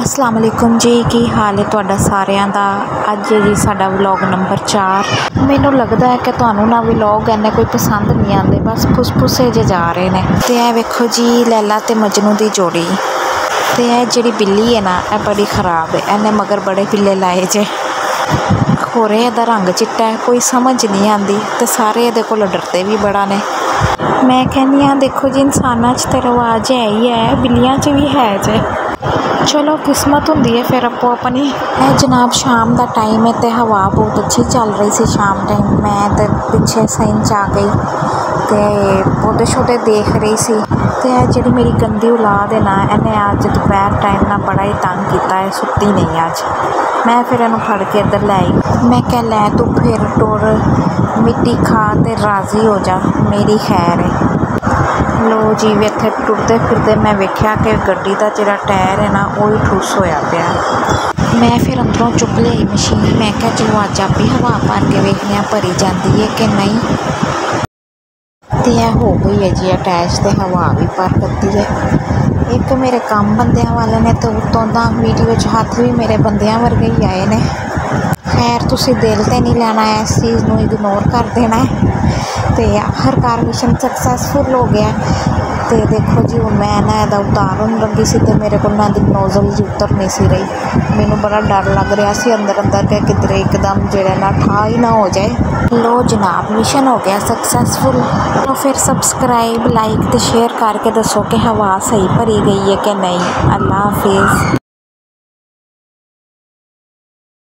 अस्सलाम वालेकुम जी, की हाल है तुहाडा सारिਆਂ ਦਾ। ਅੱਜ जी साडा व्लॉग नंबर 4। ਮੈਨੂੰ लगता है कि ਤੁਹਾਨੂੰ ना व्लॉग इन्ने कोई पसंद नहीं आते, बस फुसफुसे जे जा रहे हैं। तो यह वेखो जी लैला ते मजनू की जोड़ी। तो यह जी बिल्ली है ना, यह बड़ी खराब है। इन्हें मगर बड़े पिल्ले लाए जे। खोरे इहदा रंग चिट्टा है, कोई समझ नहीं आती। तो सारे ये को डरते भी बड़ा ने। मैं कहनी हाँ देखो जी, इंसानों च तो रिवाज है ही है, बिल्लियां च भी है जे। चलो किस्मत होंदी है फिर आपो अपनी। है जनाब शाम का टाइम है, तो हवा बहुत अच्छी चल रही सी शाम टाइम। मैं तो पिछे सही च आ गई तो पौधे शौधे देख रही सी। तो यह जी मेरी गंदी औलाद है ना, इन्हें अज दोपहर टाइम ना बड़ा ही तंग किया है, सुती नहीं अज। मैं फिर इन्हू फड़ के इधर लै आई। मैं क्या लै तू फिर टुर मिट्टी खा तो राज़ी हो जा, मेरी खैर है। लो जी इत्थे टुरदे फिरदे मैं वेख्या कि गड्डी का जो टायर है ना, वो ही ठुस होया पिया। मैं फिर अंदरों चुक ली मशीन। मैं क्या चलो अज आप ही हवा भर के वेखने भरी जाती है कि नहीं। तो यह हो गई है जी अटैच, तो हवा भी भर दी है। एक मेरे काम बंदियां वाले ने तो उतों का वीडियो हाथ भी मेरे बंदियां वर्गे ही आए ने। खैर तुसी दिल तो नहीं लेना, इस चीज़ को इग्नोर कर देना है। तो आखिरकार मिशन सक्सैसफुल हो गया। तो देखो जी हूँ मैं ना यदा उतारन लगी सी, तो मेरे को ना दी नोजल जी उतर नहीं सी रही। मैनू बड़ा डर लग रहा सी अंदर अंदर के किधरे एकदम जो ना ठा ही ना हो जाए। लो जनाब मिशन हो गया सक्सैसफुल। तो फिर सबसक्राइब लाइक तो शेयर करके दसो कि हवा सही भरी गई है कि नहीं। अल्लाह हाफिज़।